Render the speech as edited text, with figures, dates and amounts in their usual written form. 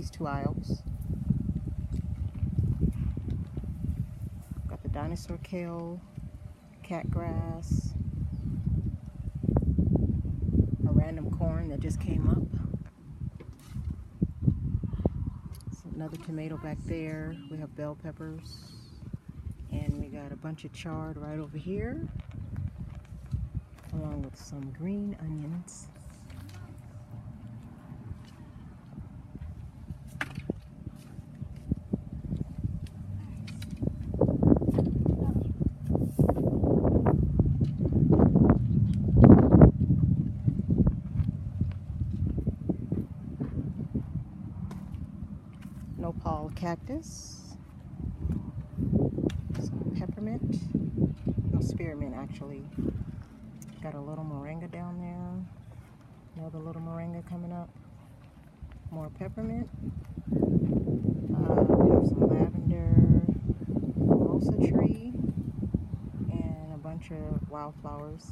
these two aisles. Got the dinosaur kale, cat grass, a random corn that just came up. Another tomato back there. We have bell peppers, and we got a bunch of chard right over here, along with some green onions. Nopal cactus, some peppermint, no, spearmint actually. Got a little moringa down there, another little moringa coming up, more peppermint. We have some lavender, mimosa tree, and a bunch of wildflowers.